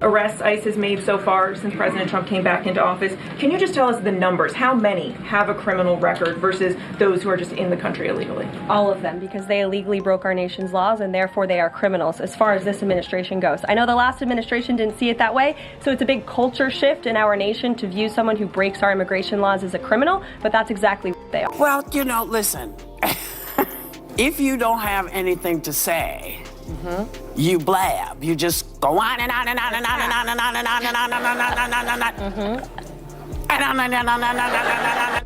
arrests ICE has made so far since President Trump came back into office. Can you just tell us the numbers? How many have a criminal record versus those who are just in the country illegally? All of them, because they illegally broke our nation's laws and therefore they are criminals as far as this administration goes. I know the last administration didn't see it that way, so it's a big culture shift in our nation to view someone who breaks our immigration laws as a criminal, but that's exactly what they are. Well, listen, if you don't have anything to say, you blab. You just go on and on and on and on and on and on and on and on and on and on and on.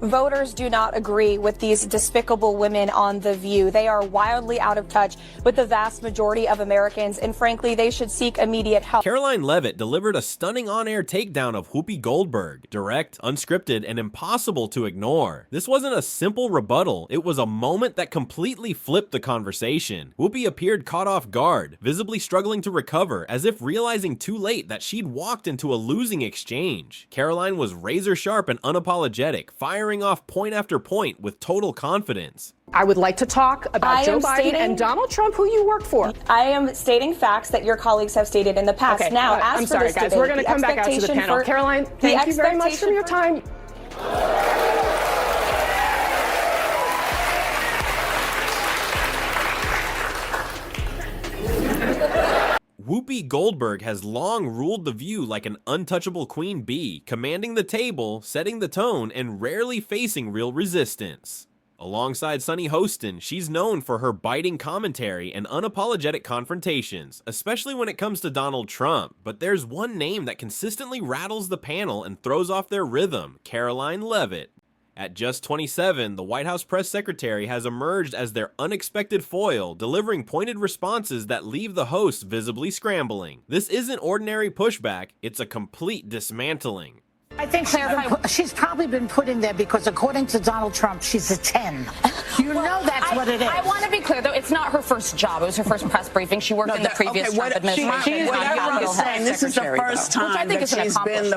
Voters do not agree with these despicable women on The View. They are wildly out of touch with the vast majority of Americans, and frankly, they should seek immediate help. Karoline Leavitt delivered a stunning on-air takedown of Whoopi Goldberg. Direct, unscripted, and impossible to ignore. This wasn't a simple rebuttal, it was a moment that completely flipped the conversation. Whoopi appeared caught off guard, visibly struggling to recover, as if realizing too late that she'd walked into a losing exchange. Karoline was razor sharp and unapologetic, firing off point after point with total confidence. I would like to talk about Joe Biden and Donald Trump, who you worked for. I am stating facts that your colleagues have stated in the past. Okay, now, as I'm for sorry, this guys. debate, We're going to come back out to the panel. Karoline, thank you very much for your time. Whoopi Goldberg has long ruled The View like an untouchable queen bee, commanding the table, setting the tone, and rarely facing real resistance. Alongside Sunny Hostin, she's known for her biting commentary and unapologetic confrontations, especially when it comes to Donald Trump. But there's one name that consistently rattles the panel and throws off their rhythm: Karoline Leavitt. At just 27, the White House press secretary has emerged as their unexpected foil, delivering pointed responses that leave the hosts visibly scrambling. This isn't ordinary pushback, it's a complete dismantling. I think she's probably been put in there because, according to Donald Trump, she's a 10. You know that's what it is. I want to be clear, though. It's not her first job. It was her first press briefing. She worked in the previous Trump administration. Whatever he's saying, this is the first time that she's been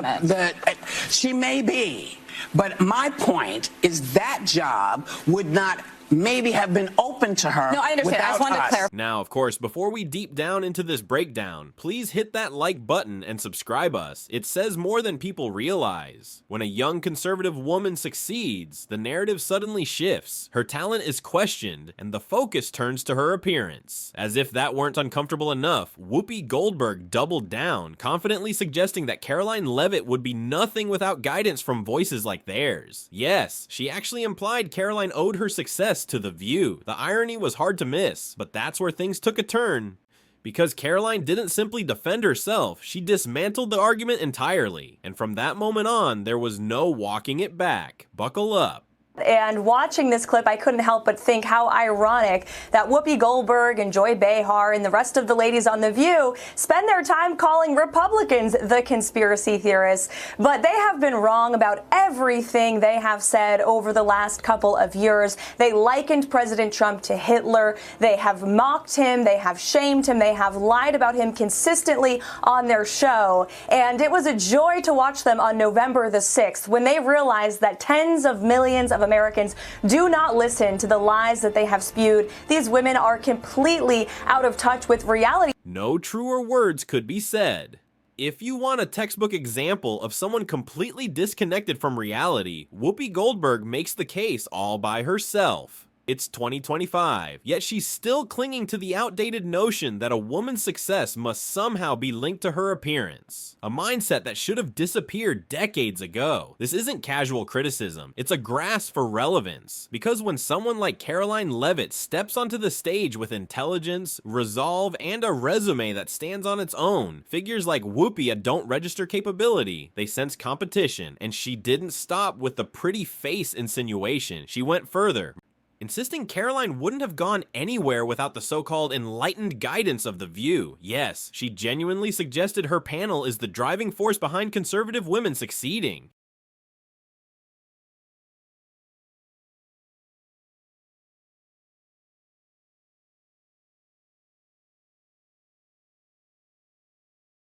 she may be. But my point is that job would not maybe have been open to her. No, I understand. I just wanted to clarify. Now, of course, before we deep down into this breakdown, please hit that like button and subscribe us. It says more than people realize. When a young conservative woman succeeds, the narrative suddenly shifts. Her talent is questioned, and the focus turns to her appearance. As if that weren't uncomfortable enough, Whoopi Goldberg doubled down, confidently suggesting that Karoline Leavitt would be nothing without guidance from voices like theirs. Yes, she actually implied Karoline owed her success to The View. The irony was hard to miss, but that's where things took a turn. Because Karoline didn't simply defend herself, she dismantled the argument entirely. And from that moment on, there was no walking it back. Buckle up. And watching this clip, I couldn't help but think how ironic that Whoopi Goldberg and Joy Behar and the rest of the ladies on The View spend their time calling Republicans the conspiracy theorists. But they have been wrong about everything they have said over the last couple of years. They likened President Trump to Hitler. They have mocked him. They have shamed him. They have lied about him consistently on their show. And it was a joy to watch them on November the 6th when they realized that tens of millions of Americans do not listen to the lies that they have spewed. These women are completely out of touch with reality. No truer words could be said. If you want a textbook example of someone completely disconnected from reality, Whoopi Goldberg makes the case all by herself. It's 2025, yet she's still clinging to the outdated notion that a woman's success must somehow be linked to her appearance. A mindset that should have disappeared decades ago. This isn't casual criticism, it's a grasp for relevance. Because when someone like Karoline Leavitt steps onto the stage with intelligence, resolve, and a resume that stands on its own, figures like Whoopi don't register capability. They sense competition, and she didn't stop with the pretty face insinuation. She went further, insisting Karoline wouldn't have gone anywhere without the so-called enlightened guidance of The View. Yes, she genuinely suggested her panel is the driving force behind conservative women succeeding.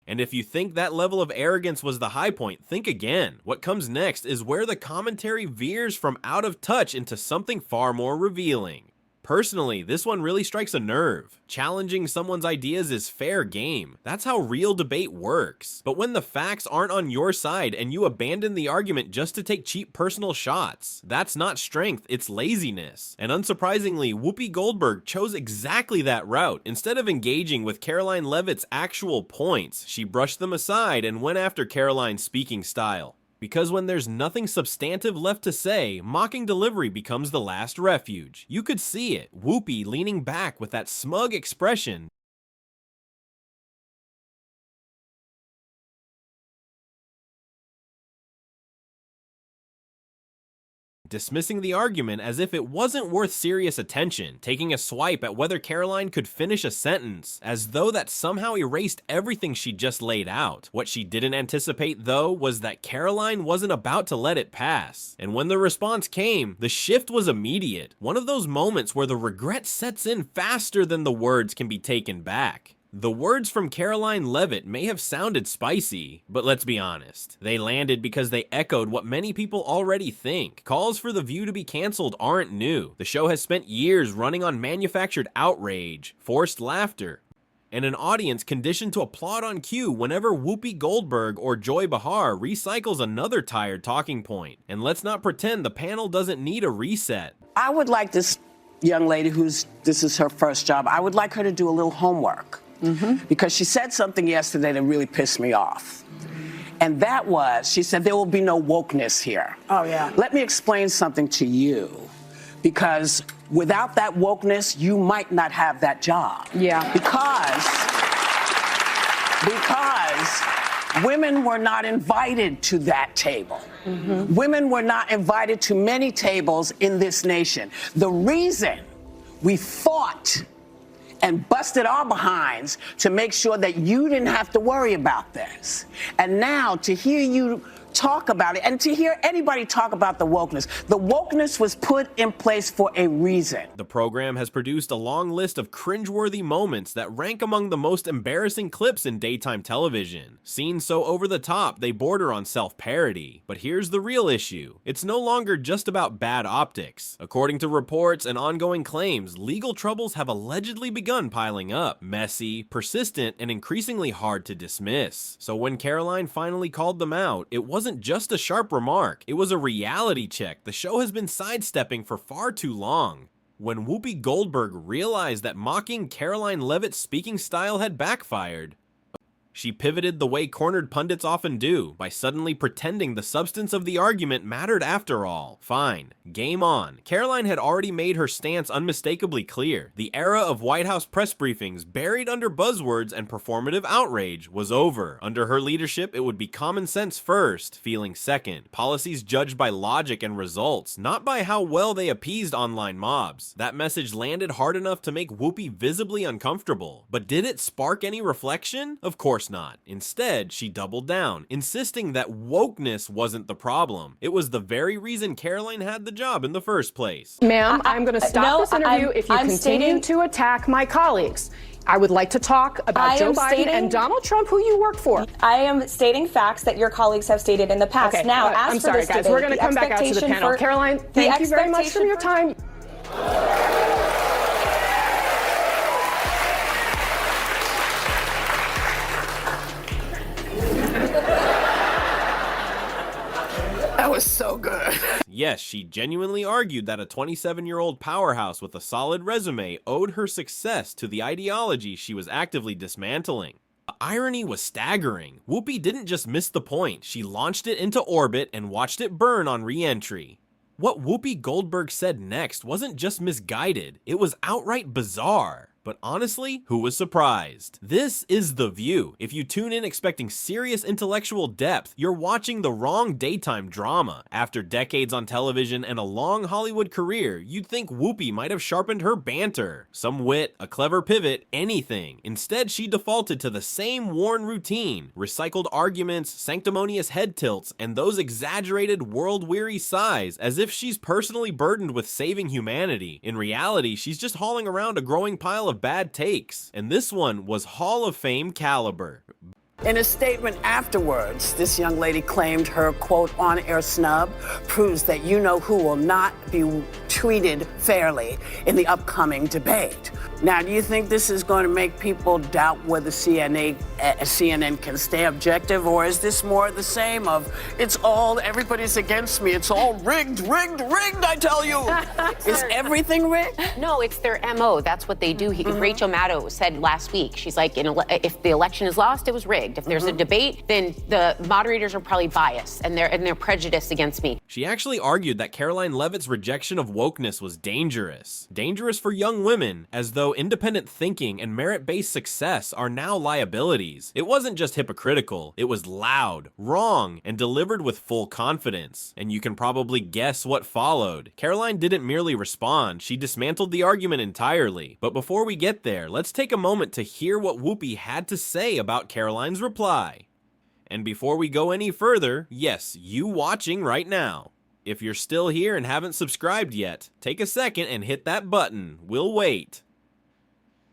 And if you think that level of arrogance was the high point, think again. What comes next is where the commentary veers from out of touch into something far more revealing. Personally, this one really strikes a nerve. Challenging someone's ideas is fair game. That's how real debate works. But when the facts aren't on your side and you abandon the argument just to take cheap personal shots, that's not strength, it's laziness. And unsurprisingly, Whoopi Goldberg chose exactly that route. Instead of engaging with Karoline Leavitt's actual points, she brushed them aside and went after Karoline's speaking style. Because when there's nothing substantive left to say, mocking delivery becomes the last refuge. You could see it, Whoopi leaning back with that smug expression, dismissing the argument as if it wasn't worth serious attention, taking a swipe at whether Karoline could finish a sentence, as though that somehow erased everything she just laid out. What she didn't anticipate, though, was that Karoline wasn't about to let it pass. And when the response came, the shift was immediate. One of those moments where the regret sets in faster than the words can be taken back. The words from Karoline Leavitt may have sounded spicy, but let's be honest. They landed because they echoed what many people already think. Calls for The View to be canceled aren't new. The show has spent years running on manufactured outrage, forced laughter, and an audience conditioned to applaud on cue whenever Whoopi Goldberg or Joy Behar recycles another tired talking point. And let's not pretend the panel doesn't need a reset. I would like this young lady this is her first job, I would like her to do a little homework. Because she said something yesterday that really pissed me off. And that was, she said, there will be no wokeness here. Oh, yeah. Let me explain something to you. Because without that wokeness, you might not have that job. Yeah. Because women were not invited to that table. Women were not invited to many tables in this nation. The reason we fought and busted our behinds to make sure that you didn't have to worry about this. And now to hear you talk about it and to hear anybody talk about the wokeness was put in place for a reason. The program has produced a long list of cringeworthy moments that rank among the most embarrassing clips in daytime television. Scenes so over the top, they border on self-parody. But here's the real issue. It's no longer just about bad optics. According to reports and ongoing claims, legal troubles have allegedly begun piling up. Messy, persistent, and increasingly hard to dismiss. So when Karoline finally called them out, it wasn't just a sharp remark, it was a reality check the show has been sidestepping for far too long. When Whoopi Goldberg realized that mocking Karoline Leavitt's speaking style had backfired, she pivoted the way cornered pundits often do, by suddenly pretending the substance of the argument mattered after all. Fine. Game on. Karoline had already made her stance unmistakably clear. The era of White House press briefings buried under buzzwords and performative outrage was over. Under her leadership, it would be common sense first, feeling second. Policies judged by logic and results, not by how well they appeased online mobs. That message landed hard enough to make Whoopi visibly uncomfortable. But did it spark any reflection? Of course not. Instead, she doubled down, insisting that wokeness wasn't the problem. It was the very reason Karoline had the job in the first place. Ma'am, I'm going to stop this interview if you continue to attack my colleagues. I would like to talk about Joe Biden and Donald Trump, who you work for. I am stating facts that your colleagues have stated in the past. Okay, now, I'm sorry, guys. We're going to come back out to the panel. Karoline, thank you very much for your time. That was so good. Yes, she genuinely argued that a 27-year-old powerhouse with a solid resume owed her success to the ideology she was actively dismantling. The irony was staggering. Whoopi didn't just miss the point, she launched it into orbit and watched it burn on re-entry. What Whoopi Goldberg said next wasn't just misguided, it was outright bizarre. But honestly, who was surprised? This is The View. If you tune in expecting serious intellectual depth, you're watching the wrong daytime drama. After decades on television and a long Hollywood career, you'd think Whoopi might have sharpened her banter. Some wit, a clever pivot, anything. Instead, she defaulted to the same worn routine. Recycled arguments, sanctimonious head tilts, and those exaggerated world-weary sighs, as if she's personally burdened with saving humanity. In reality, she's just hauling around a growing pile of bad takes, and this one was Hall of Fame caliber. In a statement afterwards, this young lady claimed her, quote, on-air snub proves that you know who will not be treated fairly in the upcoming debate. Now, do you think this is going to make people doubt whether CNN can stay objective, or is this more the same of, everybody's against me, it's all rigged, I tell you. Is everything rigged? No, it's their MO. That's what they do. Rachel Maddow said last week, she's like, if the election is lost, it was rigged. If there's a debate, then the moderators are probably biased and they're prejudiced against me. She actually argued that Karoline Leavitt's rejection of wokeness was dangerous. Dangerous for young women, as though independent thinking and merit-based success are now liabilities. It wasn't just hypocritical, it was loud, wrong, and delivered with full confidence. And you can probably guess what followed. Karoline didn't merely respond, she dismantled the argument entirely. But before we get there, let's take a moment to hear what Whoopi had to say about Karoline's reply. And before we go any further, yes, you watching right now, if you're still here and haven't subscribed yet, take a second and hit that button. We'll wait.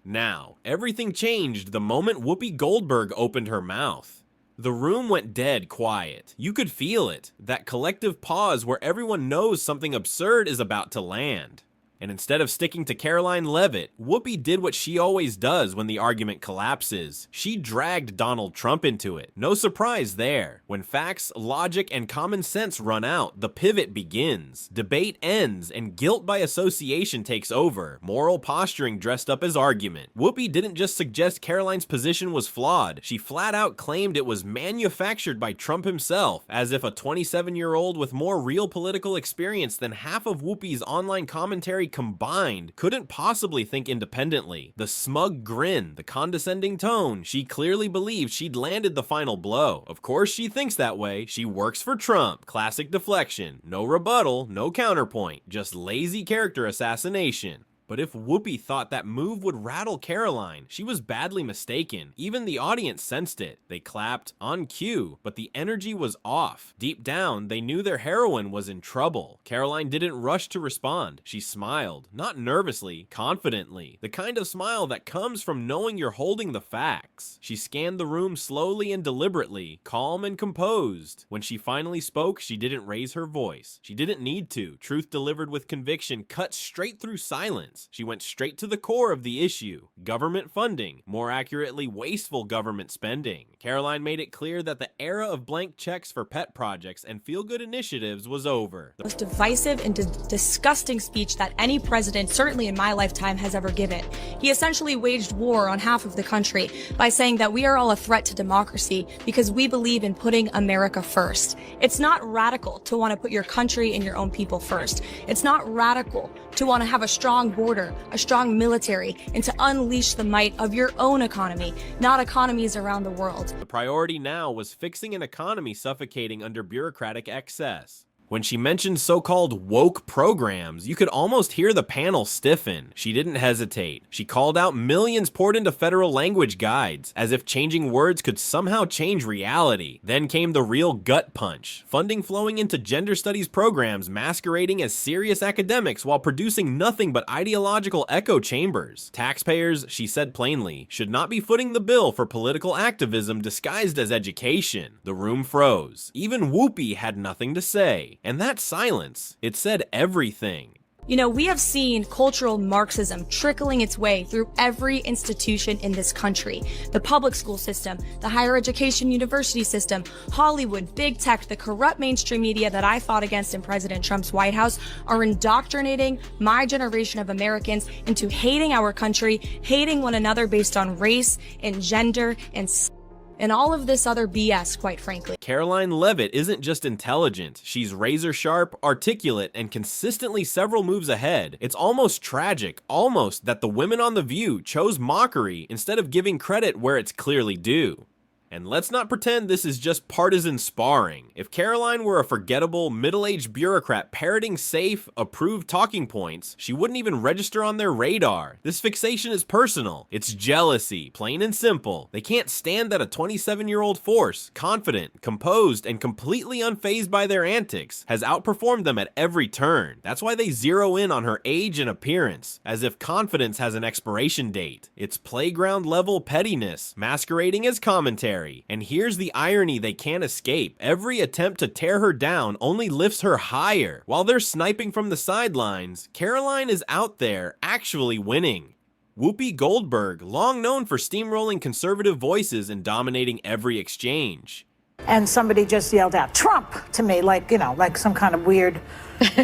Now, everything changed the moment Whoopi Goldberg opened her mouth. The room went dead quiet. You could feel it, that collective pause where everyone knows something absurd is about to land. And instead of sticking to Karoline Leavitt, Whoopi did what she always does when the argument collapses. She dragged Donald Trump into it. No surprise there. When facts, logic, and common sense run out, the pivot begins. Debate ends, and guilt by association takes over. Moral posturing dressed up as argument. Whoopi didn't just suggest Karoline's position was flawed. She flat out claimed it was manufactured by Trump himself, as if a 27-year-old with more real political experience than half of Whoopi's online commentary combined couldn't possibly think independently. The smug grin, the condescending tone, she clearly believed she'd landed the final blow. Of course she thinks that way. She works for Trump. Classic deflection. No rebuttal, no counterpoint, just lazy character assassination. But if Whoopi thought that move would rattle Karoline, she was badly mistaken. Even the audience sensed it. They clapped on cue, but the energy was off. Deep down, they knew their heroine was in trouble. Karoline didn't rush to respond. She smiled, not nervously, confidently. The kind of smile that comes from knowing you're holding the facts. She scanned the room slowly and deliberately, calm and composed. When she finally spoke, she didn't raise her voice. She didn't need to. Truth delivered with conviction cut straight through silence. She went straight to the core of the issue. Government funding, more accurately, wasteful government spending. Karoline made it clear that the era of blank checks for pet projects and feel-good initiatives was over. The most divisive and disgusting speech that any president, certainly in my lifetime, has ever given. He essentially waged war on half of the country by saying that we are all a threat to democracy because we believe in putting America first. It's not radical to want to put your country and your own people first. It's not radical to want to have a strong border, a strong military, and to unleash the might of your own economy, not economies around the world. The priority now was fixing an economy suffocating under bureaucratic excess. When she mentioned so-called woke programs, you could almost hear the panel stiffen. She didn't hesitate. She called out millions poured into federal language guides, as if changing words could somehow change reality. Then came the real gut punch. Funding flowing into gender studies programs masquerading as serious academics while producing nothing but ideological echo chambers. Taxpayers, she said plainly, should not be footing the bill for political activism disguised as education. The room froze. Even Whoopi had nothing to say. And that silence, it said everything. You know, we have seen cultural Marxism trickling its way through every institution in this country. The public school system, the higher education university system, Hollywood, big tech, the corrupt mainstream media that I fought against in President Trump's White House are indoctrinating my generation of Americans into hating our country, hating one another based on race and gender and all of this other BS, quite frankly. Karoline Leavitt isn't just intelligent, she's razor sharp, articulate, and consistently several moves ahead. It's almost tragic, that the women on The View chose mockery instead of giving credit where it's clearly due. And let's not pretend this is just partisan sparring. If Karoline were a forgettable, middle-aged bureaucrat parroting safe, approved talking points, she wouldn't even register on their radar. This fixation is personal. It's jealousy, plain and simple. They can't stand that a 27-year-old force, confident, composed, and completely unfazed by their antics, has outperformed them at every turn. That's why they zero in on her age and appearance, as if confidence has an expiration date. It's playground-level pettiness, masquerading as commentary. adversary. And here's the irony they can't escape. Every attempt to tear her down only lifts her higher. While they're sniping from the sidelines, Karoline is out there actually winning. Whoopi Goldberg, long known for steamrolling conservative voices and dominating every exchange. And somebody just yelled out, Trump, to me, like, you know, like some kind of weird,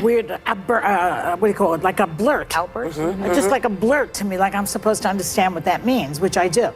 what do you call it, like a blurt. Outburst? Just like a blurt to me, like I'm supposed to understand what that means, which I do.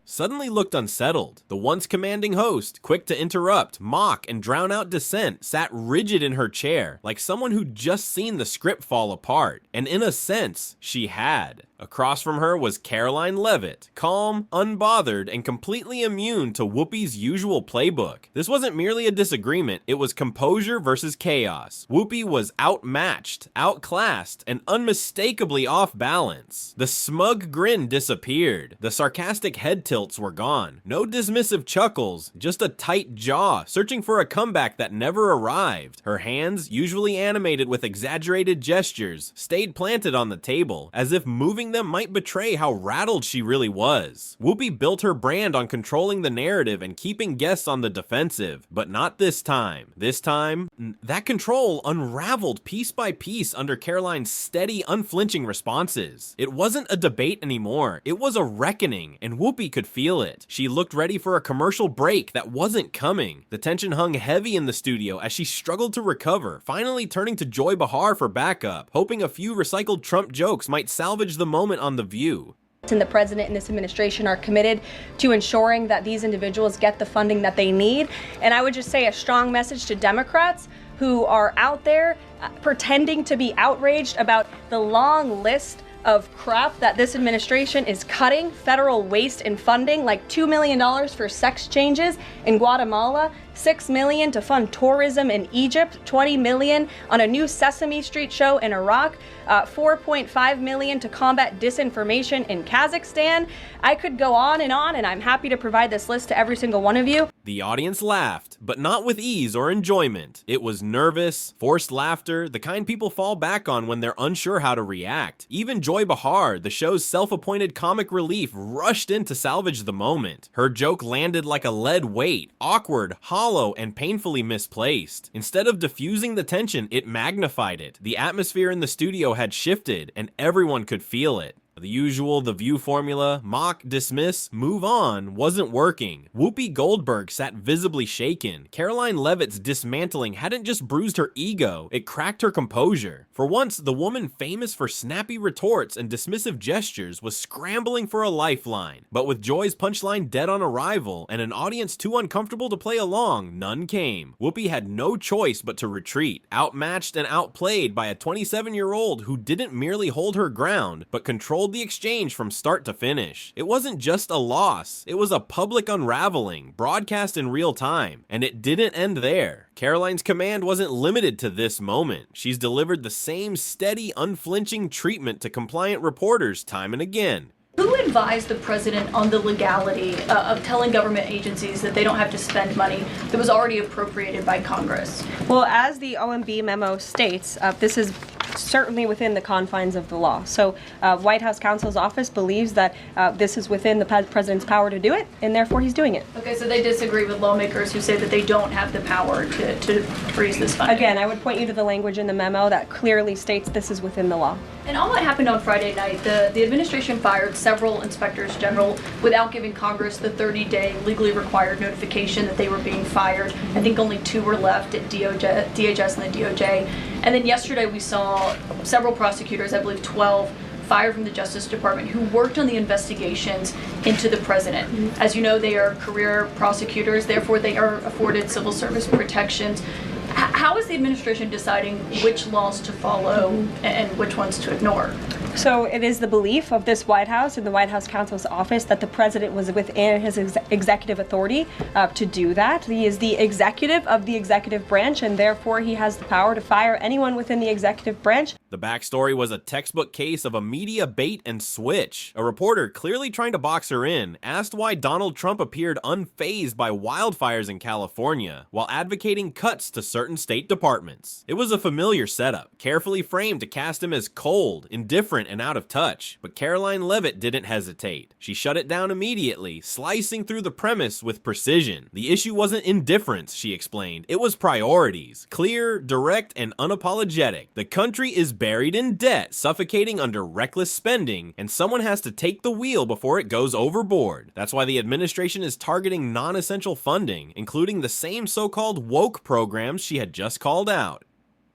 Suddenly looked unsettled. The once commanding host, quick to interrupt, mock, and drown out dissent, sat rigid in her chair, like someone who'd just seen the script fall apart. And in a sense, she had. Across from her was Karoline Leavitt, calm, unbothered, and completely immune to Whoopi's usual playbook. This wasn't merely a disagreement, it was composure versus chaos. Whoopi was outmatched, outclassed, and unmistakably off balance. The smug grin disappeared. The sarcastic head tilts were gone. No dismissive chuckles, just a tight jaw, searching for a comeback that never arrived. Her hands, usually animated with exaggerated gestures, stayed planted on the table, as if moving them might betray how rattled she really was. Whoopi built her brand on controlling the narrative and keeping guests on the defensive, but not this time. This time, that control unraveled piece by piece under Karoline's steady, unflinching responses. It wasn't a debate anymore, it was a reckoning, and Whoopi could feel it. She looked ready for a commercial break that wasn't coming. The tension hung heavy in the studio as she struggled to recover, finally turning to Joy Behar for backup, hoping a few recycled Trump jokes might salvage the moment on The View. And the president and this administration are committed to ensuring that these individuals get the funding that they need. And I would just say a strong message to Democrats who are out there pretending to be outraged about the long list of crap that this administration is cutting, federal waste and funding, like $2 million for sex changes in Guatemala, $6 million to fund tourism in Egypt, $20 million on a new Sesame Street show in Iraq, $4.5 million to combat disinformation in Kazakhstan. I could go on, and I'm happy to provide this list to every single one of you. The audience laughed, but not with ease or enjoyment. It was nervous, forced laughter, the kind people fall back on when they're unsure how to react. Even Joy Behar, the show's self-appointed comic relief, rushed in to salvage the moment. Her joke landed like a lead weight, awkward, hollow, and painfully misplaced. Instead of diffusing the tension, it magnified it. The atmosphere in the studio had shifted, and everyone could feel it. The usual The View formula, mock, dismiss, move on, wasn't working. Whoopi Goldberg sat visibly shaken. Karoline Leavitt's dismantling hadn't just bruised her ego, it cracked her composure. For once, the woman famous for snappy retorts and dismissive gestures was scrambling for a lifeline. But with Joy's punchline dead on arrival and an audience too uncomfortable to play along, none came. Whoopi had no choice but to retreat, outmatched and outplayed by a 27-year-old who didn't merely hold her ground, but controlled the exchange from start to finish. It wasn't just a loss, it was a public unraveling, broadcast in real time, and it didn't end there. Karoline's command wasn't limited to this moment. She's delivered the same steady, unflinching treatment to compliant reporters time and again. Who advised the president on the legality of telling government agencies that they don't have to spend money that was already appropriated by Congress? Well, as the OMB memo states, this is certainly within the confines of the law. So White House counsel's office believes that this is within the president's power to do it, and therefore he's doing it. Okay, so they disagree with lawmakers who say that they don't have the power to freeze this funding. Again, I would point you to the language in the memo that clearly states this is within the law. And all that happened on Friday night. The administration fired several inspectors general without giving Congress the 30-day legally required notification that they were being fired. I think only 2 were left at DHS and the DOJ. And then yesterday we saw several prosecutors, I believe 12, fired from the Justice Department who worked on the investigations into the president. As you know, they are career prosecutors, therefore they are afforded civil service protections. How is the administration deciding which laws to follow and which ones to ignore? So it is the belief of this White House and the White House counsel's office that the president was within his executive authority to do that. He is the executive of the executive branch, and therefore he has the power to fire anyone within the executive branch. The backstory was a textbook case of a media bait and switch. A reporter, clearly trying to box her in, asked why Donald Trump appeared unfazed by wildfires in California, while advocating cuts to certain state departments. It was a familiar setup, carefully framed to cast him as cold, indifferent, arrogant and out of touch, but Karoline Leavitt didn't hesitate. She shut it down immediately, slicing through the premise with precision. The issue wasn't indifference, she explained. It was priorities. Clear, direct, and unapologetic. The country is buried in debt, suffocating under reckless spending, and someone has to take the wheel before it goes overboard. That's why the administration is targeting non-essential funding, including the same so-called woke programs she had just called out.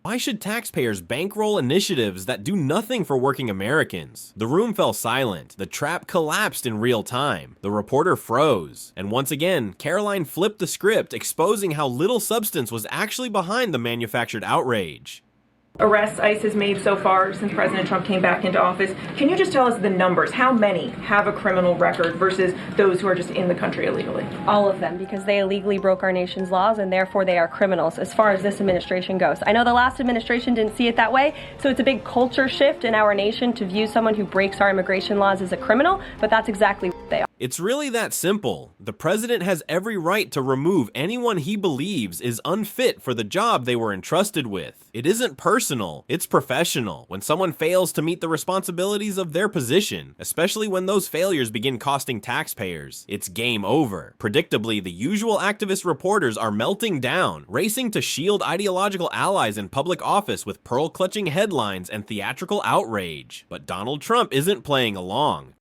Why should taxpayers bankroll initiatives that do nothing for working Americans? The room fell silent. The trap collapsed in real time. The reporter froze. And once again, Karoline flipped the script, exposing how little substance was actually behind the manufactured outrage. Arrests ICE has made so far since President Trump came back into office. Can you just tell us the numbers? How many have a criminal record versus those who are just in the country illegally? All of them, because they illegally broke our nation's laws and therefore they are criminals as far as this administration goes. I know the last administration didn't see it that way, so it's a big culture shift in our nation to view someone who breaks our immigration laws as a criminal, but that's exactly what they are. It's really that simple. The president has every right to remove anyone he believes is unfit for the job they were entrusted with. It isn't personal, it's professional. When someone fails to meet the responsibilities of their position, especially when those failures begin costing taxpayers, it's game over. Predictably, the usual activist reporters are melting down, racing to shield ideological allies in public office with pearl-clutching headlines and theatrical outrage. But Donald Trump isn't playing along.